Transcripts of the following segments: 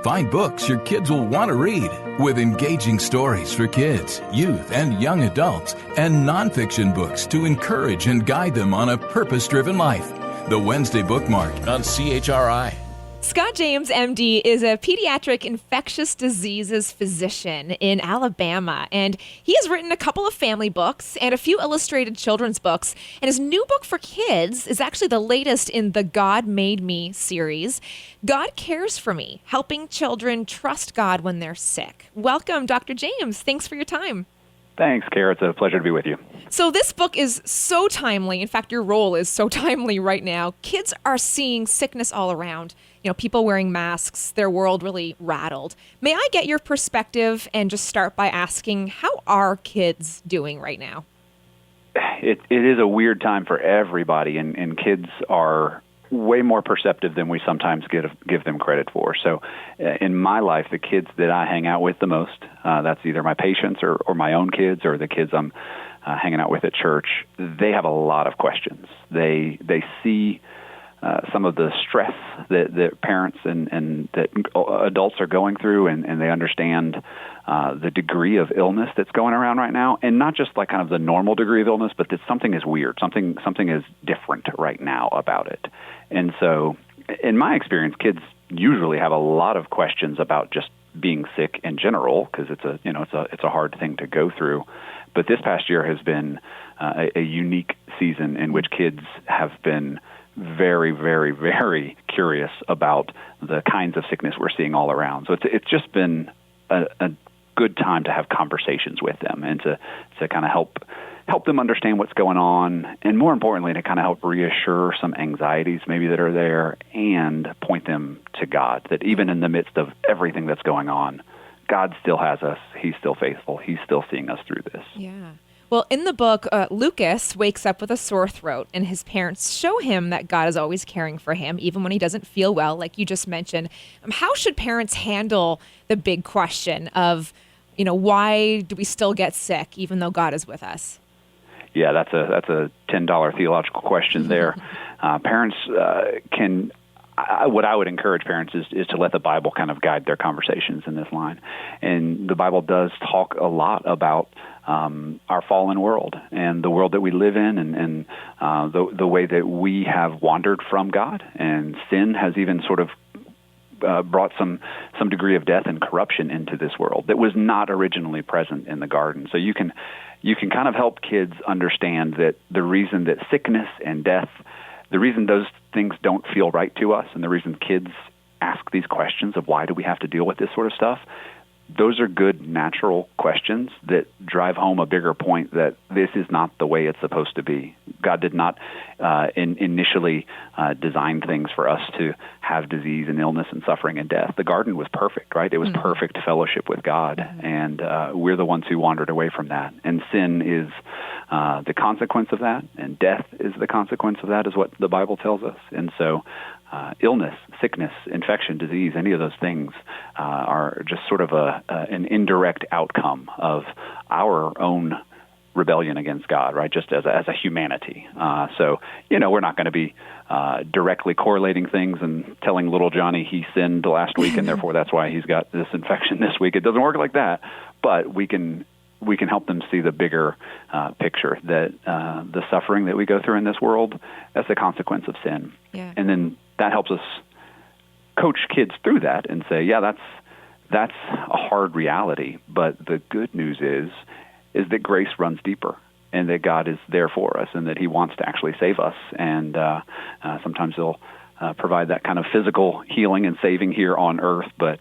Find books your kids will want to read with engaging stories for kids, youth, and young adults, and nonfiction books to encourage and guide them on a purpose-driven life. The Wednesday Bookmark on CHRI. Scott James, MD, is a pediatric infectious diseases physician in Alabama, and he has written a couple of family books and a few illustrated children's books. And his new book for kids is actually the latest in the God Made Me series. God Cares for Me, helping children trust God when they're sick. Welcome, Dr. James. Thanks for your time. Thanks, Kara. It's a pleasure to be with you. So this book is so timely. In fact, your role is so timely right now. Kids are seeing sickness all around. You know, people wearing masks, their world really rattled. May I get your perspective and just start by asking, how are kids doing right now? It is a weird time for everybody, and kids are way more perceptive than we sometimes give them credit for. So in my life, the kids that I hang out with the most, that's either my patients or my own kids or the kids I'm hanging out with at church, they have a lot of questions. They see some of the stress that parents and that adults are going through, and they understand the degree of illness that's going around right now, and not just like kind of the normal degree of illness, but that something is weird, something is different right now about it. And so, in my experience, kids usually have a lot of questions about just being sick in general, because it's a hard thing to go through. But this past year has been a unique season in which kids have been very, very, very curious about the kinds of sickness we're seeing all around. So it's just been a good time to have conversations with them and to kind of help them understand what's going on, and more importantly, to kind of help reassure some anxieties maybe that are there and point them to God, that even in the midst of everything that's going on, God still has us. He's still faithful. He's still seeing us through this. Yeah. Well, in the book, Lucas wakes up with a sore throat, and his parents show him that God is always caring for him, even when he doesn't feel well, like you just mentioned. How should parents handle the big question of, why do we still get sick, even though God is with us? Yeah, that's a $10 theological question there. Parents can. What I would encourage parents is to let the Bible kind of guide their conversations in this line. And the Bible does talk a lot about our fallen world and the world that we live in, and the way that we have wandered from God, and sin has even sort of brought some degree of death and corruption into this world that was not originally present in the garden. So you can kind of help kids understand that the reason that sickness and death, the reason those things don't feel right to us, and the reason kids ask these questions of why do we have to deal with this sort of stuff, those are good, natural questions that drive home a bigger point that this is not the way it's supposed to be. God did not initially design things for us to have disease and illness and suffering and death. The garden was perfect, right? It was perfect fellowship with God, and we're the ones who wandered away from that. And sin is the consequence of that, and death is the consequence of that, is what the Bible tells us. And so illness, sickness, infection, disease, any of those things are just sort of an indirect outcome of our own rebellion against God, right? Just as a humanity. So we're not going to be directly correlating things and telling little Johnny he sinned last week and therefore that's why he's got this infection this week. It doesn't work like that, but we can help them see the bigger picture, that the suffering that we go through in this world, that's the consequence of sin. Yeah. And then that helps us coach kids through that and say, yeah, that's a hard reality, but the good news is that grace runs deeper, and that God is there for us, and that He wants to actually save us. And sometimes He'll provide that kind of physical healing and saving here on earth, but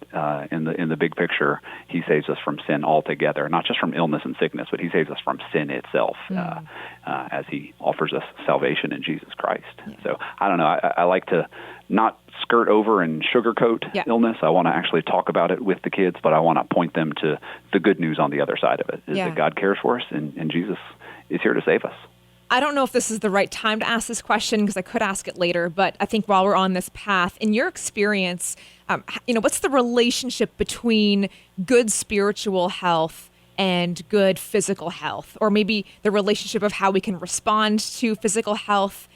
in the big picture, He saves us from sin altogether, not just from illness and sickness, but He saves us from sin itself as He offers us salvation in Jesus Christ. Yeah. So I don't know, I like to not skirt over and sugarcoat illness. I want to actually talk about it with the kids, but I want to point them to the good news on the other side of it, is that God cares for us, and Jesus is here to save us. I don't know if this is the right time to ask this question, because I could ask it later, but I think while we're on this path, in your experience, what's the relationship between good spiritual health and good physical health, or maybe the relationship of how we can respond to physical health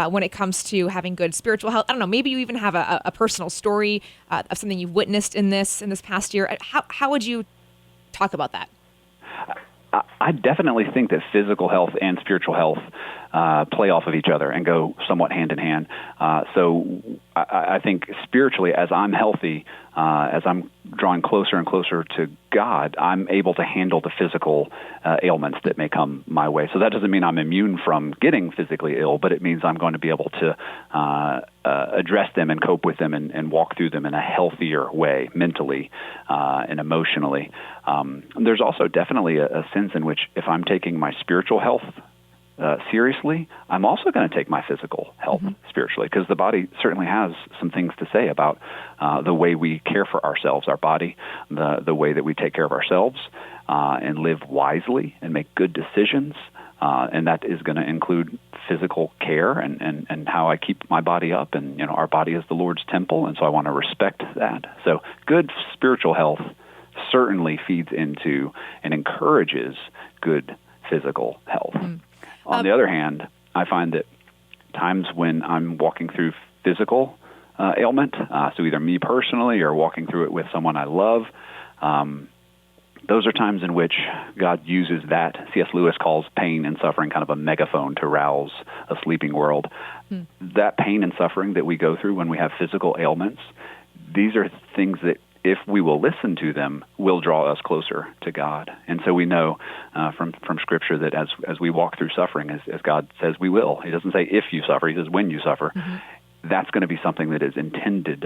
when it comes to having good spiritual health? I don't know, maybe you even have a personal story of something you've witnessed in this past year. How would you talk about that? I definitely think that physical health and spiritual health play off of each other and go somewhat hand in hand. So I think spiritually, as I'm healthy, as I'm drawing closer and closer to God, I'm able to handle the physical ailments that may come my way. So that doesn't mean I'm immune from getting physically ill, but it means I'm going to be able to address them and cope with them and walk through them in a healthier way, mentally and emotionally. There's also definitely a sense in which if I'm taking my spiritual health seriously, I'm also going to take my physical health spiritually, because the body certainly has some things to say about the way we care for ourselves, our body, the way that we take care of ourselves and live wisely and make good decisions. And that is going to include physical care and how I keep my body up. And, our body is the Lord's temple, and so I want to respect that. So good spiritual health certainly feeds into and encourages good physical health. On the other hand, I find that times when I'm walking through physical ailment, so either me personally or walking through it with someone I love, those are times in which God uses that. C.S. Lewis calls pain and suffering kind of a megaphone to rouse a sleeping world. That pain and suffering that we go through when we have physical ailments, these are things that, if we will listen to them, will draw us closer to God. And so we know from Scripture that as we walk through suffering, as God says we will, He doesn't say if you suffer, He says when you suffer, that's going to be something that is intended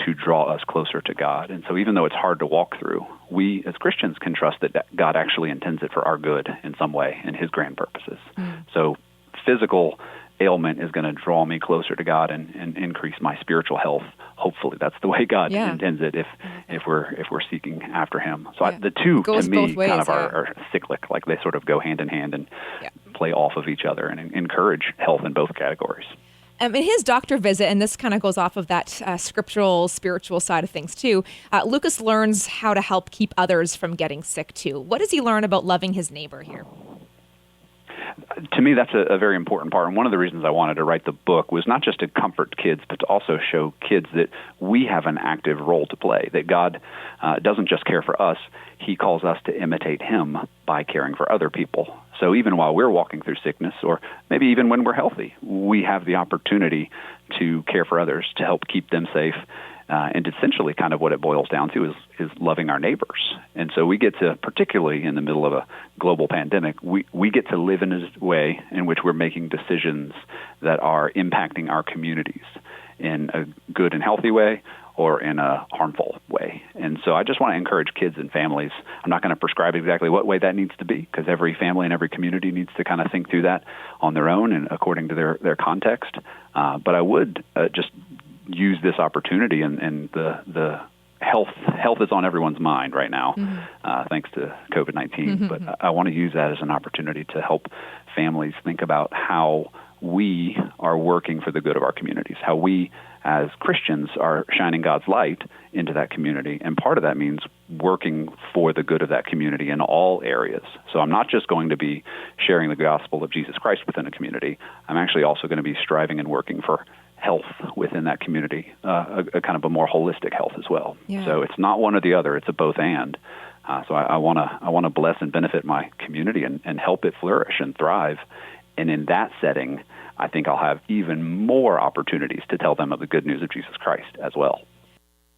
to draw us closer to God. And so even though it's hard to walk through, we as Christians can trust that God actually intends it for our good in some way in His grand purposes. So physical ailment is going to draw me closer to God and increase my spiritual health. Hopefully, that's the way God intends it. If we're seeking after Him, so the two to me kind of are cyclic, like they sort of go hand in hand and play off of each other and encourage health in both categories. In his doctor visit, and this kind of goes off of that scriptural, spiritual side of things too, Lucas learns how to help keep others from getting sick too. What does he learn about loving his neighbor here? To me, that's a very important part. And one of the reasons I wanted to write the book was not just to comfort kids, but to also show kids that we have an active role to play, that God doesn't just care for us. He calls us to imitate Him by caring for other people. So even while we're walking through sickness, or maybe even when we're healthy, we have the opportunity to care for others, to help keep them safe. And essentially kind of what it boils down to is loving our neighbors. And so we get to, particularly in the middle of a global pandemic, we get to live in a way in which we're making decisions that are impacting our communities in a good and healthy way or in a harmful way. And so I just want to encourage kids and families. I'm not going to prescribe exactly what way that needs to be, because every family and every community needs to kind of think through that on their own and according to their context. But I would just use this opportunity, and the health is on everyone's mind right now, thanks to COVID-19. But I want to use that as an opportunity to help families think about how we are working for the good of our communities, how we as Christians are shining God's light into that community. And part of that means working for the good of that community in all areas. So I'm not just going to be sharing the gospel of Jesus Christ within a community. I'm actually also going to be striving and working for health within that community, a kind of a more holistic health as well. So it's not one or the other; it's a both and. So I want to bless and benefit my community and help it flourish and thrive. And in that setting, I think I'll have even more opportunities to tell them of the good news of Jesus Christ as well.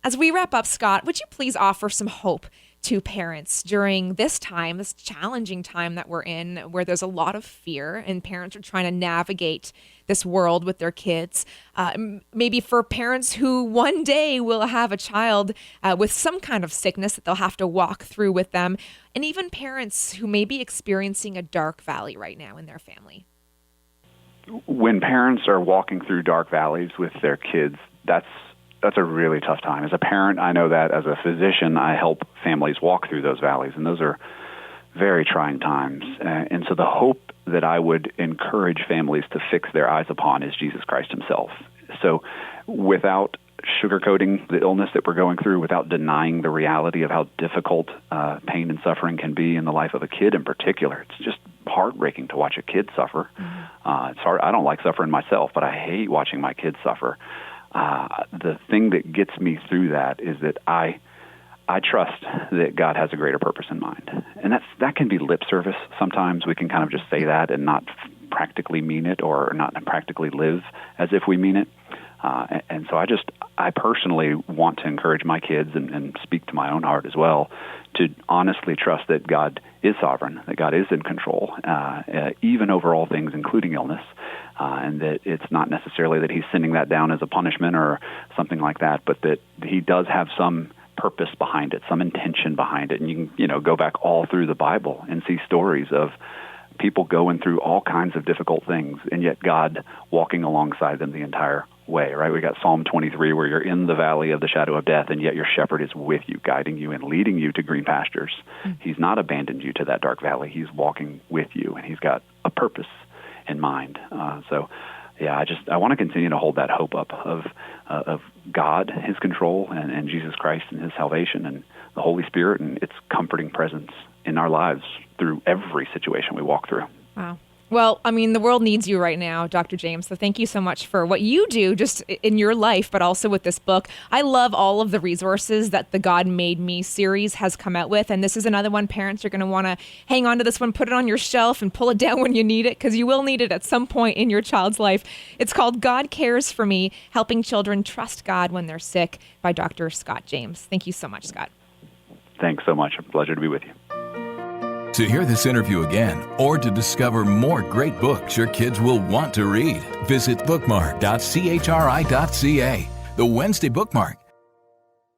As we wrap up, Scott, would you please offer some hope to parents during this time, this challenging time that we're in, where there's a lot of fear and parents are trying to navigate this world with their kids? Maybe for parents who one day will have a child with some kind of sickness that they'll have to walk through with them, and even parents who may be experiencing a dark valley right now in their family. When parents are walking through dark valleys with their kids, that's a really tough time. As a parent, I know that. As a physician, I help families walk through those valleys, and those are very trying times. And so the hope that I would encourage families to fix their eyes upon is Jesus Christ Himself. So without sugarcoating the illness that we're going through, without denying the reality of how difficult pain and suffering can be in the life of a kid in particular, it's just heartbreaking to watch a kid suffer. It's hard. I don't like suffering myself, but I hate watching my kids suffer. The thing that gets me through that is that I trust that God has a greater purpose in mind. And that can be lip service. Sometimes we can kind of just say that and not practically mean it, or not practically live as if we mean it. And so I personally want to encourage my kids and speak to my own heart as well to honestly trust that God is sovereign, that God is in control, even over all things, including illness, and that it's not necessarily that he's sending that down as a punishment or something like that, but that he does have some purpose behind it, some intention behind it. And you can, go back all through the Bible and see stories of people going through all kinds of difficult things, and yet God walking alongside them the entire way, right? We got Psalm 23 where you're in the valley of the shadow of death, and yet your shepherd is with you, guiding you and leading you to green pastures. He's not abandoned you to that dark valley. He's walking with you, and he's got a purpose in mind. I want to continue to hold that hope up of God, his control, and Jesus Christ and his salvation, and the Holy Spirit and its comforting presence in our lives through every situation we walk through. Wow. Well, the world needs you right now, Dr. James. So thank you so much for what you do just in your life, but also with this book. I love all of the resources that the God Made Me series has come out with. And this is another one. Parents are going to want to hang on to this one, put it on your shelf, and pull it down when you need it, because you will need it at some point in your child's life. It's called God Cares for Me, Helping Children Trust God When They're Sick, by Dr. Scott James. Thank you so much, Scott. Thanks so much. A pleasure to be with you. To hear this interview again, or to discover more great books your kids will want to read, visit bookmark.chri.ca. The Wednesday Bookmark